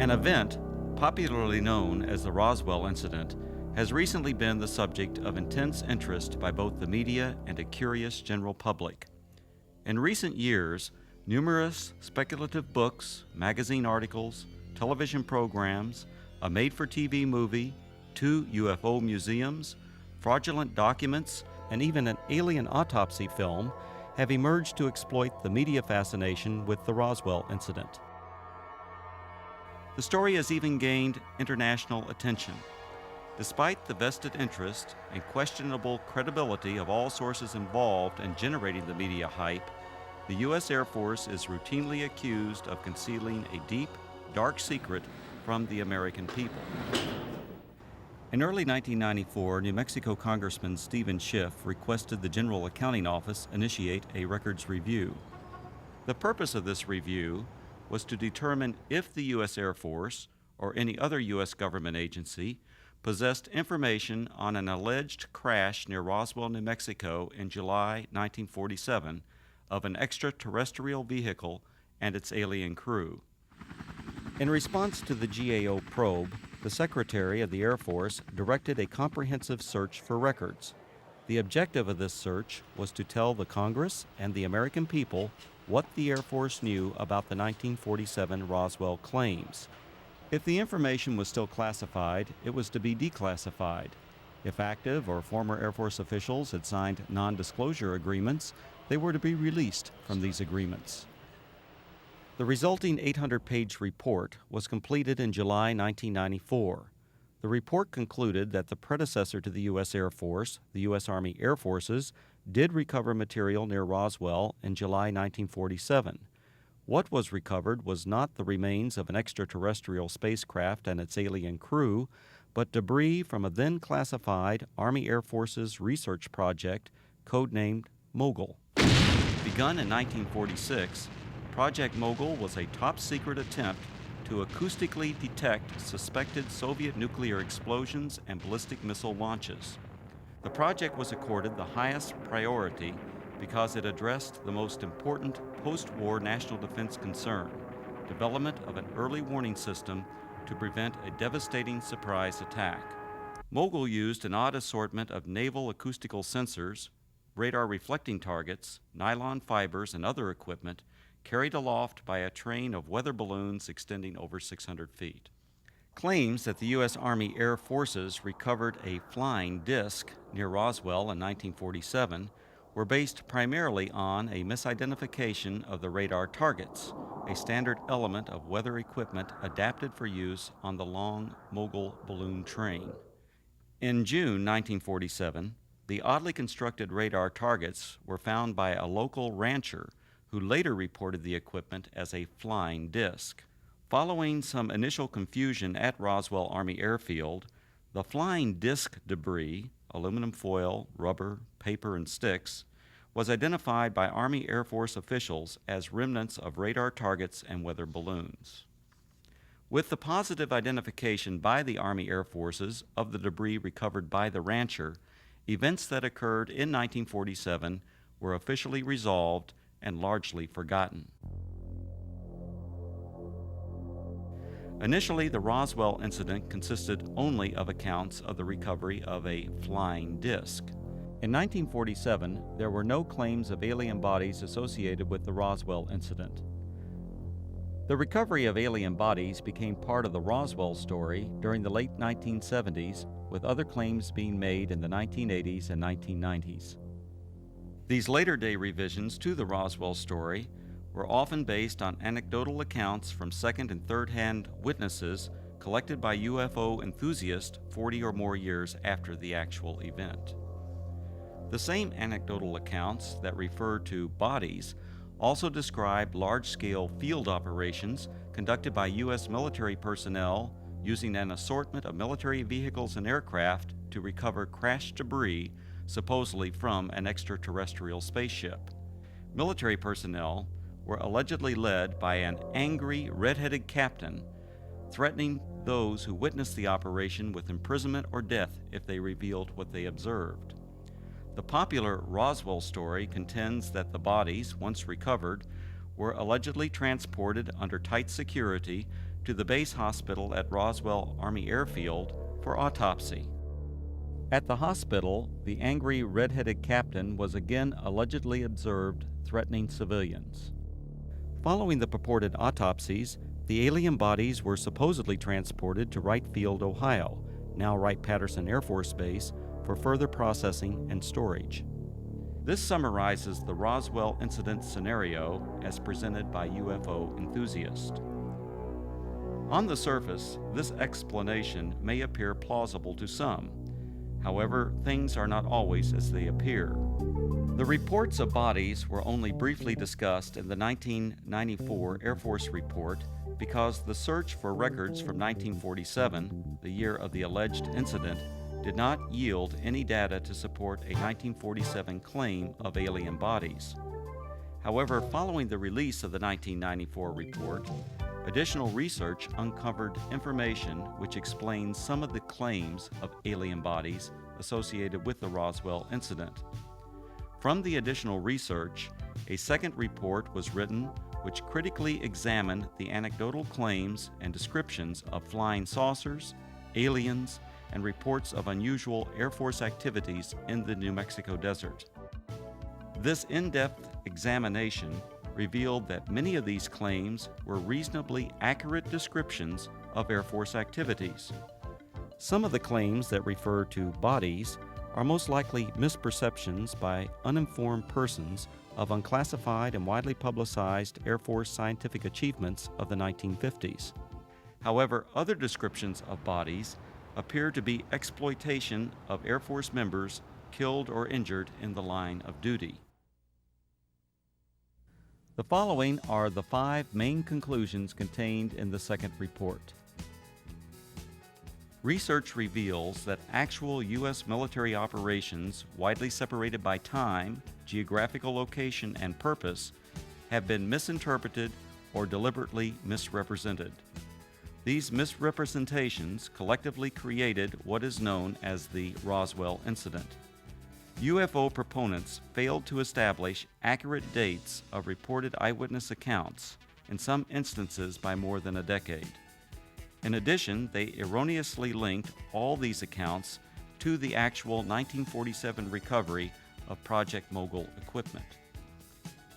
An event, popularly known as the Roswell incident, has recently been the subject of intense interest by both the media and a curious general public. In recent years, numerous speculative books, magazine articles, television programs, a made-for-TV movie, 2 UFO museums, fraudulent documents, and even an alien autopsy film have emerged to exploit the media fascination with the Roswell incident. The story has even gained international attention. Despite the vested interest and questionable credibility of all sources involved in generating the media hype, the U.S. Air Force is routinely accused of concealing a deep, dark secret from the American people. In early 1994, New Mexico Congressman Stephen Schiff requested the General Accounting Office initiate a records review. The purpose of this review was to determine if the U.S. Air Force or any other U.S. government agency possessed information on an alleged crash near Roswell, New Mexico in July 1947 of an extraterrestrial vehicle and its alien crew. In response to the GAO probe, the Secretary of the Air Force directed a comprehensive search for records. The objective of this search was to tell the Congress and the American people what the Air Force knew about the 1947 Roswell claims. If the information was still classified, it was to be declassified. If active or former Air Force officials had signed non-disclosure agreements, they were to be released from these agreements. The resulting 800-page report was completed in July 1994. The report concluded that the predecessor to the U.S. Air Force, the U.S. Army Air Forces, did recover material near Roswell in July 1947. What was recovered was not the remains of an extraterrestrial spacecraft and its alien crew, but debris from a then classified Army Air Forces research project codenamed Mogul. Begun in 1946, Project Mogul was a top-secret attempt to acoustically detect suspected Soviet nuclear explosions and ballistic missile launches. The project was accorded the highest priority because it addressed the most important post-war national defense concern, development of an early warning system to prevent a devastating surprise attack. Mogul used an odd assortment of naval acoustical sensors, radar reflecting targets, nylon fibers, and other equipment carried aloft by a train of weather balloons extending over 600 feet. Claims that the U.S. Army Air Forces recovered a flying disc near Roswell in 1947 were based primarily on a misidentification of the radar targets, a standard element of weather equipment adapted for use on the long Mogul balloon train. In June 1947, the oddly constructed radar targets were found by a local rancher who later reported the equipment as a flying disc. Following some initial confusion at Roswell Army Airfield, the flying disc debris, aluminum foil, rubber, paper, and sticks, was identified by Army Air Force officials as remnants of radar targets and weather balloons. With the positive identification by the Army Air Forces of the debris recovered by the rancher, events that occurred in 1947 were officially resolved and largely forgotten. Initially, the Roswell incident consisted only of accounts of the recovery of a flying disc. In 1947, there were no claims of alien bodies associated with the Roswell incident. The recovery of alien bodies became part of the Roswell story during the late 1970s, with other claims being made in the 1980s and 1990s. These later-day revisions to the Roswell story were often based on anecdotal accounts from second- and third-hand witnesses collected by UFO enthusiasts 40 or more years after the actual event. The same anecdotal accounts that refer to bodies also describe large-scale field operations conducted by U.S. military personnel using an assortment of military vehicles and aircraft to recover crashed debris supposedly from an extraterrestrial spaceship. Military personnel were allegedly led by an angry, red-headed captain, threatening those who witnessed the operation with imprisonment or death if they revealed what they observed. The popular Roswell story contends that the bodies, once recovered, were allegedly transported under tight security to the base hospital at Roswell Army Airfield for autopsy. At the hospital, the angry red-headed captain was again allegedly observed threatening civilians. Following the purported autopsies, the alien bodies were supposedly transported to Wright Field, Ohio, now Wright-Patterson Air Force Base, for further processing and storage. This summarizes the Roswell incident scenario as presented by UFO enthusiasts. On the surface, this explanation may appear plausible to some. However, things are not always as they appear. The reports of bodies were only briefly discussed in the 1994 Air Force report because the search for records from 1947, the year of the alleged incident, did not yield any data to support a 1947 claim of alien bodies. However, following the release of the 1994 report, additional research uncovered information which explains some of the claims of alien bodies associated with the Roswell incident. From the additional research, a second report was written which critically examined the anecdotal claims and descriptions of flying saucers, aliens, and reports of unusual Air Force activities in the New Mexico desert. This in-depth examination revealed that many of these claims were reasonably accurate descriptions of Air Force activities. Some of the claims that refer to bodies are most likely misperceptions by uninformed persons of unclassified and widely publicized Air Force scientific achievements of the 1950s. However, other descriptions of bodies appear to be exploitation of Air Force members killed or injured in the line of duty. The following are the 5 main conclusions contained in the second report. Research reveals that actual U.S. military operations, widely separated by time, geographical location, and purpose, have been misinterpreted or deliberately misrepresented. These misrepresentations collectively created what is known as the Roswell incident. UFO proponents failed to establish accurate dates of reported eyewitness accounts, in some instances by more than a decade. In addition, they erroneously linked all these accounts to the actual 1947 recovery of Project Mogul equipment.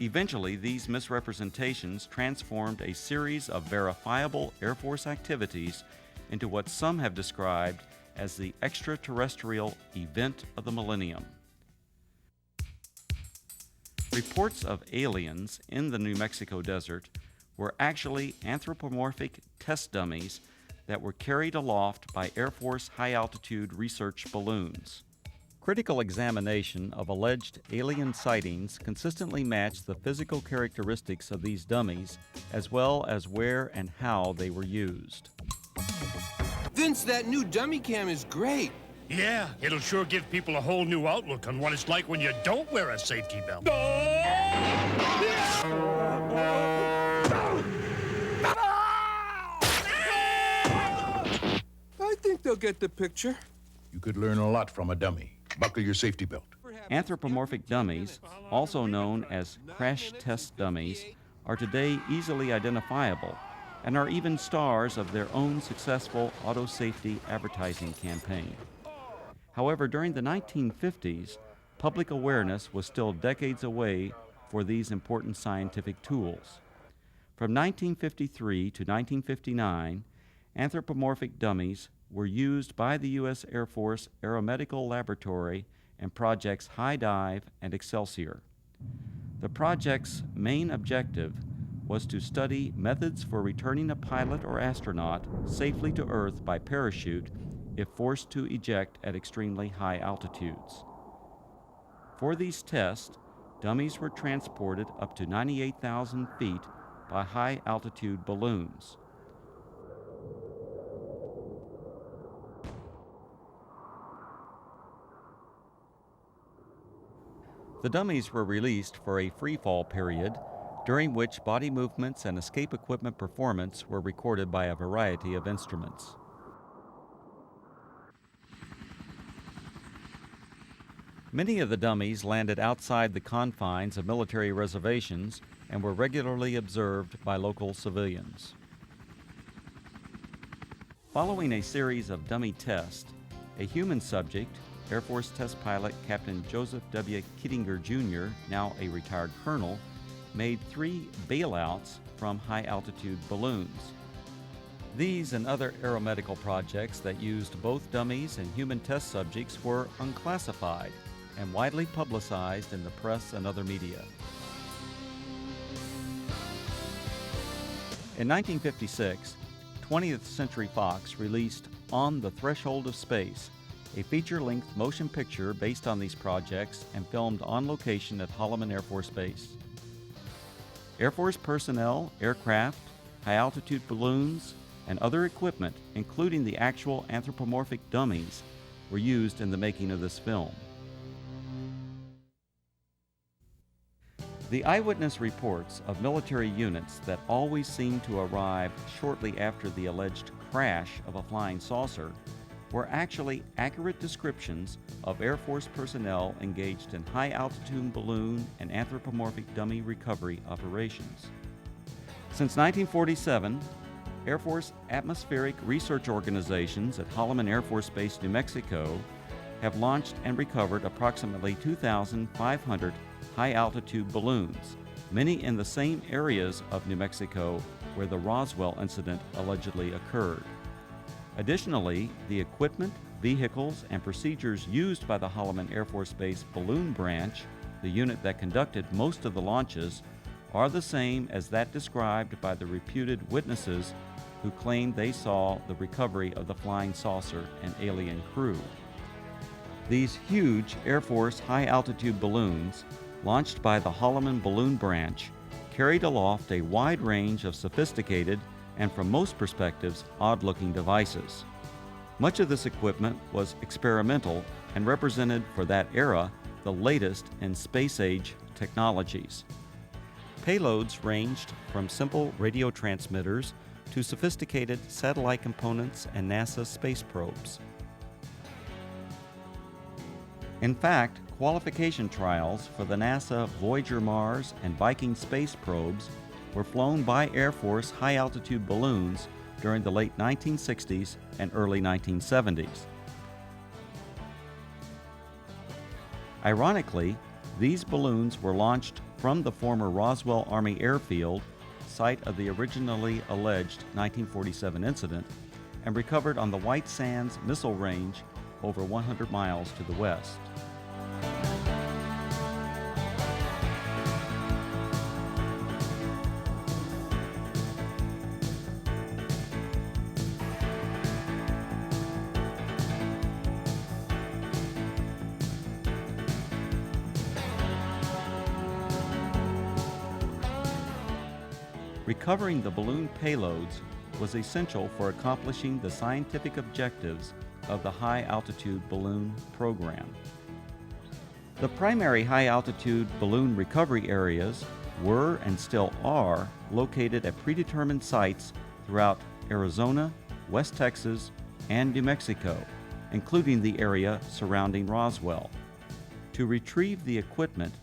Eventually, these misrepresentations transformed a series of verifiable Air Force activities into what some have described as the extraterrestrial event of the millennium. Reports of aliens in the New Mexico desert were actually anthropomorphic test dummies that were carried aloft by Air Force high-altitude research balloons. Critical examination of alleged alien sightings consistently matched the physical characteristics of these dummies, as well as where and how they were used. Vince, that new dummy cam is great. Yeah, it'll sure give people a whole new outlook on what it's like when you don't wear a safety belt. I think they'll get the picture. You could learn a lot from a dummy. Buckle your safety belt. Anthropomorphic dummies, also known as crash test dummies, are today easily identifiable and are even stars of their own successful auto safety advertising campaign. However, during the 1950s, public awareness was still decades away for these important scientific tools. From 1953 to 1959, anthropomorphic dummies were used by the U.S. Air Force Aeromedical Laboratory and Projects High Dive and Excelsior. The project's main objective was to study methods for returning a pilot or astronaut safely to Earth by parachute if forced to eject at extremely high altitudes. For these tests, dummies were transported up to 98,000 feet by high-altitude balloons. The dummies were released for a free-fall period, during which body movements and escape equipment performance were recorded by a variety of instruments. Many of the dummies landed outside the confines of military reservations and were regularly observed by local civilians. Following a series of dummy tests, a human subject, Air Force test pilot Captain Joseph W. Kittinger Jr., now a retired colonel, made 3 bailouts from high-altitude balloons. These and other aeromedical projects that used both dummies and human test subjects were unclassified and widely publicized in the press and other media. In 1956, 20th Century Fox released On the Threshold of Space, a feature-length motion picture based on these projects and filmed on location at Holloman Air Force Base. Air Force personnel, aircraft, high-altitude balloons, and other equipment, including the actual anthropomorphic dummies, were used in the making of this film. The eyewitness reports of military units that always seemed to arrive shortly after the alleged crash of a flying saucer were actually accurate descriptions of Air Force personnel engaged in high-altitude balloon and anthropomorphic dummy recovery operations. Since 1947, Air Force atmospheric research organizations at Holloman Air Force Base, New Mexico, have launched and recovered approximately 2,500 high-altitude balloons, many in the same areas of New Mexico where the Roswell incident allegedly occurred. Additionally, the equipment, vehicles, and procedures used by the Holloman Air Force Base Balloon Branch, the unit that conducted most of the launches, are the same as that described by the reputed witnesses who claimed they saw the recovery of the flying saucer and alien crew. These huge Air Force high-altitude balloons, launched by the Holloman Balloon Branch, carried aloft a wide range of sophisticated and, from most perspectives, odd-looking devices. Much of this equipment was experimental and represented for that era the latest in space-age technologies. Payloads ranged from simple radio transmitters to sophisticated satellite components and NASA space probes. In fact, qualification trials for the NASA Voyager Mars and Viking space probes were flown by Air Force high-altitude balloons during the late 1960s and early 1970s. Ironically, these balloons were launched from the former Roswell Army Airfield, site of the originally alleged 1947 incident, and recovered on the White Sands Missile Range over 100 miles to the west. Recovering the balloon payloads was essential for accomplishing the scientific objectives of the high-altitude balloon program. The primary high-altitude balloon recovery areas were and still are located at predetermined sites throughout Arizona, West Texas, and New Mexico, including the area surrounding Roswell. To retrieve the equipment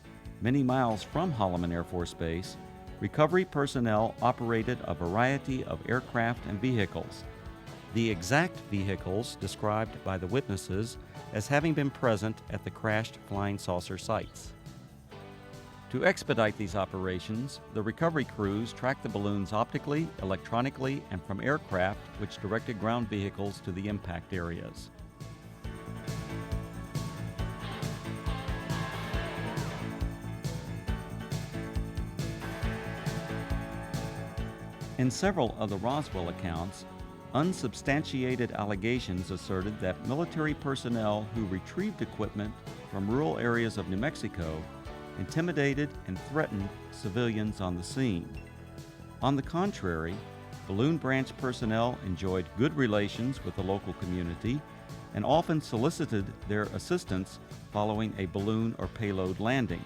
many miles from Holloman Air Force Base, recovery personnel operated a variety of aircraft and vehicles. The exact vehicles described by the witnesses as having been present at the crashed flying saucer sites. To expedite these operations, the recovery crews tracked the balloons optically, electronically, and from aircraft which directed ground vehicles to the impact areas. In several of the Roswell accounts, unsubstantiated allegations asserted that military personnel who retrieved equipment from rural areas of New Mexico intimidated and threatened civilians on the scene. On the contrary, Balloon Branch personnel enjoyed good relations with the local community and often solicited their assistance following a balloon or payload landing.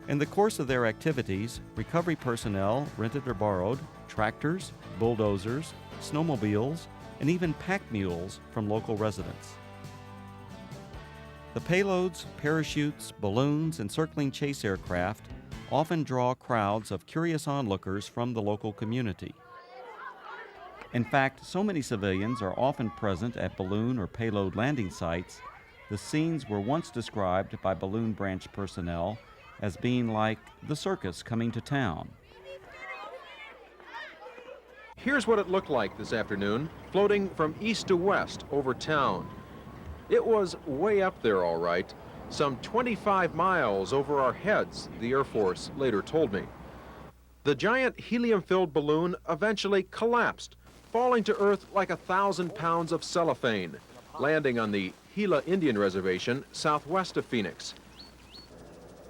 In the course of their activities, recovery personnel rented or borrowed tractors, bulldozers, snowmobiles, and even pack mules from local residents. The payloads, parachutes, balloons, and circling chase aircraft often draw crowds of curious onlookers from the local community. In fact, so many civilians are often present at balloon or payload landing sites, the scenes were once described by balloon branch personnel as being like the circus coming to town. Here's what it looked like this afternoon, floating from east to west over town. It was way up there, all right, some 25 miles over our heads, the Air Force later told me. The giant helium-filled balloon eventually collapsed, falling to Earth like 1,000 pounds of cellophane, landing on the Gila Indian Reservation southwest of Phoenix.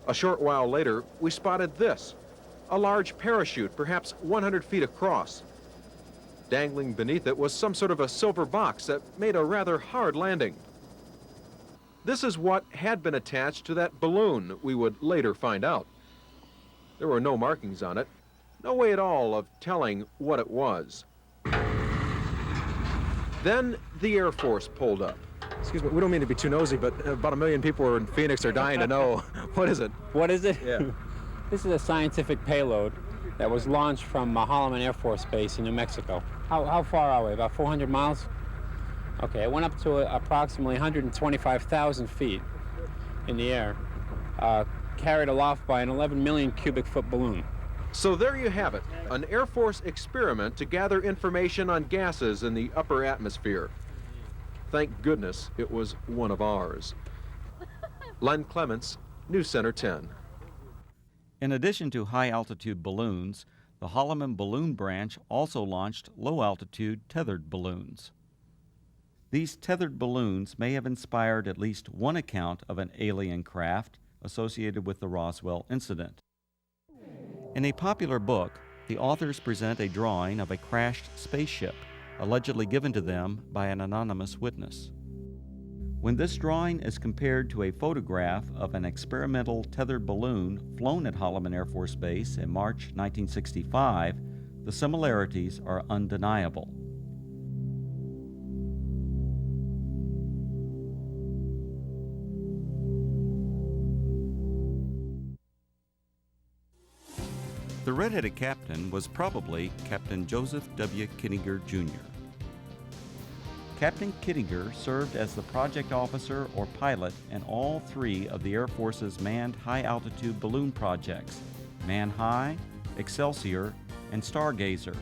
A short while later, we spotted this, a large parachute, perhaps 100 feet across. Dangling beneath it was some sort of a silver box that made a rather hard landing. This is what had been attached to that balloon, we would later find out. There were no markings on it, no way at all of telling what it was. Then the Air Force pulled up. Excuse me, we don't mean to be too nosy, but about 1 million people in Phoenix are dying to know. What is it? What is it? Yeah. This is a scientific payload that was launched from Holloman Air Force Base in New Mexico. How far are we? About 400 miles? Okay, it went up to approximately 125,000 feet in the air, carried aloft by an 11 million cubic foot balloon. So there you have it, an Air Force experiment to gather information on gases in the upper atmosphere. Thank goodness it was one of ours. Len Clements, News Center 10. In addition to high-altitude balloons, the Holloman Balloon Branch also launched low-altitude tethered balloons. These tethered balloons may have inspired at least one account of an alien craft associated with the Roswell incident. In a popular book, the authors present a drawing of a crashed spaceship, allegedly given to them by an anonymous witness. When this drawing is compared to a photograph of an experimental tethered balloon flown at Holloman Air Force Base in March 1965, the similarities are undeniable. The red-headed captain was probably Captain Joseph W. Kittinger, Jr. Captain Kittinger served as the project officer or pilot in all three of the Air Force's manned high-altitude balloon projects, Man High, Excelsior, and Stargazer.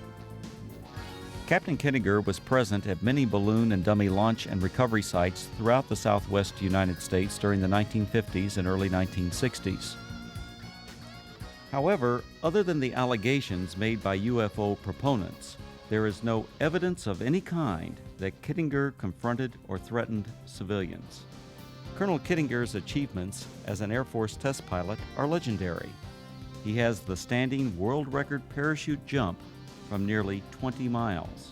Captain Kittinger was present at many balloon and dummy launch and recovery sites throughout the southwest United States during the 1950s and early 1960s. However, other than the allegations made by UFO proponents, there is no evidence of any kind that Kittinger confronted or threatened civilians. Colonel Kittinger's achievements as an Air Force test pilot are legendary. He has the standing world record parachute jump from nearly 20 miles.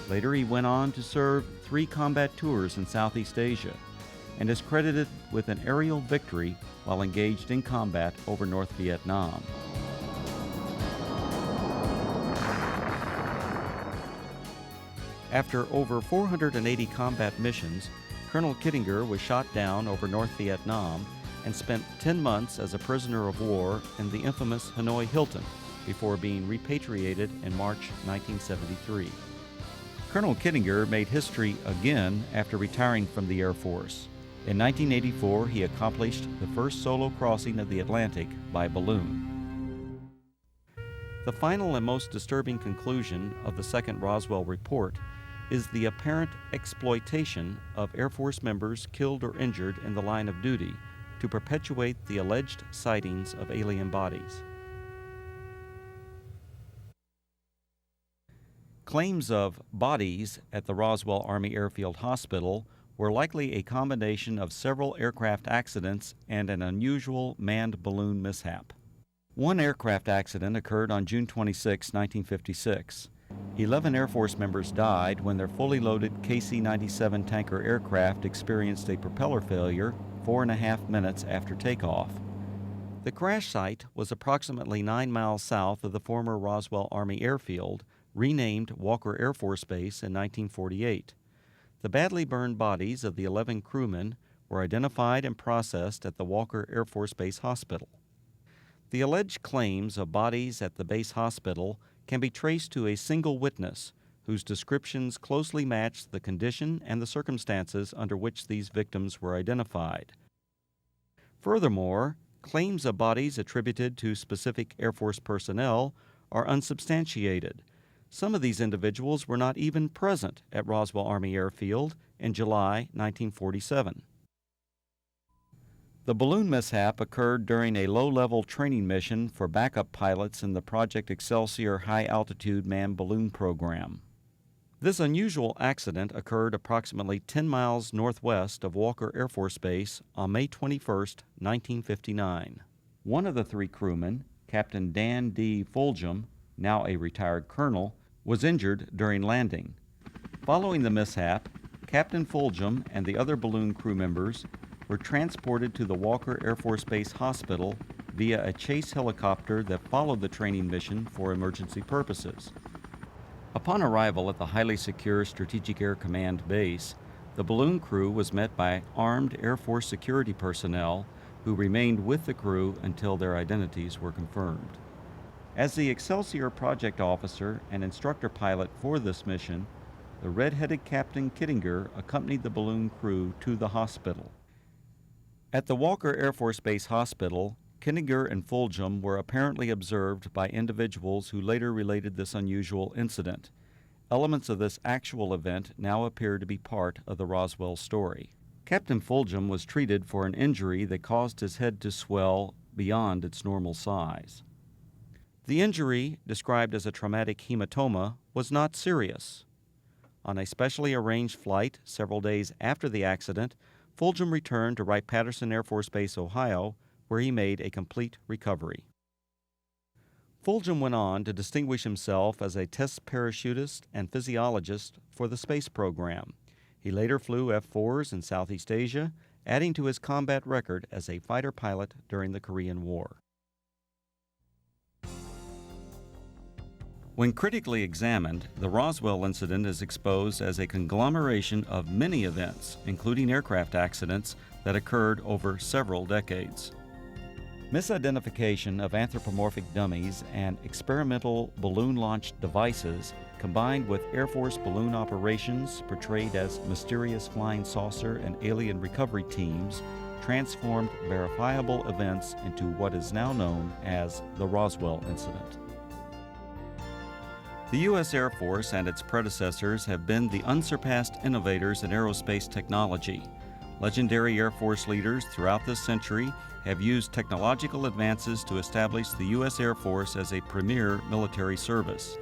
Later, he went on to serve 3 combat tours in Southeast Asia and is credited with an aerial victory while engaged in combat over North Vietnam. After over 480 combat missions, Colonel Kittinger was shot down over North Vietnam and spent 10 months as a prisoner of war in the infamous Hanoi Hilton before being repatriated in March 1973. Colonel Kittinger made history again after retiring from the Air Force. In 1984, he accomplished the first solo crossing of the Atlantic by balloon. The final and most disturbing conclusion of the second Roswell report is the apparent exploitation of Air Force members killed or injured in the line of duty to perpetuate the alleged sightings of alien bodies. Claims of bodies at the Roswell Army Airfield Hospital were likely a combination of several aircraft accidents and an unusual manned balloon mishap. One aircraft accident occurred on June 26, 1956. 11 Air Force members died when their fully loaded KC-97 tanker aircraft experienced a propeller failure 4.5 minutes after takeoff. The crash site was approximately 9 miles south of the former Roswell Army Airfield, renamed Walker Air Force Base in 1948. The badly burned bodies of the 11 crewmen were identified and processed at the Walker Air Force Base Hospital. The alleged claims of bodies at the base hospital can be traced to a single witness whose descriptions closely matched the condition and the circumstances under which these victims were identified. Furthermore, claims of bodies attributed to specific Air Force personnel are unsubstantiated. Some of these individuals were not even present at Roswell Army Airfield in July 1947. The balloon mishap occurred during a low-level training mission for backup pilots in the Project Excelsior high-altitude manned balloon program. This unusual accident occurred approximately 10 miles northwest of Walker Air Force Base on May 21, 1959. One of the 3 crewmen, Captain Dan D. Fulgham, now a retired colonel, was injured during landing. Following the mishap, Captain Fulgham and the other balloon crew members were transported to the Walker Air Force Base Hospital via a chase helicopter that followed the training mission for emergency purposes. Upon arrival at the highly secure Strategic Air Command base, the balloon crew was met by armed Air Force security personnel who remained with the crew until their identities were confirmed. As the Excelsior project officer and instructor pilot for this mission, the red-headed Captain Kittinger accompanied the balloon crew to the hospital. At the Walker Air Force Base Hospital, Kittinger and Fulgham were apparently observed by individuals who later related this unusual incident. Elements of this actual event now appear to be part of the Roswell story. Captain Fulgham was treated for an injury that caused his head to swell beyond its normal size. The injury, described as a traumatic hematoma, was not serious. On a specially arranged flight several days after the accident, Fulgham returned to Wright-Patterson Air Force Base, Ohio, where he made a complete recovery. Fulgham went on to distinguish himself as a test parachutist and physiologist for the space program. He later flew F-4s in Southeast Asia, adding to his combat record as a fighter pilot during the Korean War. When critically examined, the Roswell incident is exposed as a conglomeration of many events, including aircraft accidents, that occurred over several decades. Misidentification of anthropomorphic dummies and experimental balloon-launched devices, combined with Air Force balloon operations portrayed as mysterious flying saucer and alien recovery teams, transformed verifiable events into what is now known as the Roswell incident. The U.S. Air Force and its predecessors have been the unsurpassed innovators in aerospace technology. Legendary Air Force leaders throughout this century have used technological advances to establish the U.S. Air Force as a premier military service.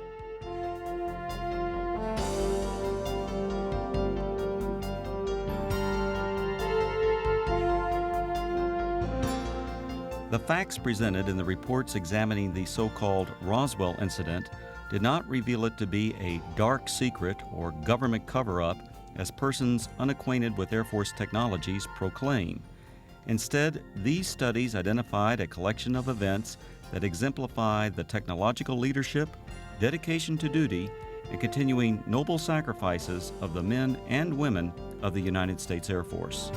The facts presented in the reports examining the so-called Roswell incident did not reveal it to be a dark secret or government cover-up as persons unacquainted with Air Force technologies proclaim. Instead, these studies identified a collection of events that exemplify the technological leadership, dedication to duty, and continuing noble sacrifices of the men and women of the United States Air Force.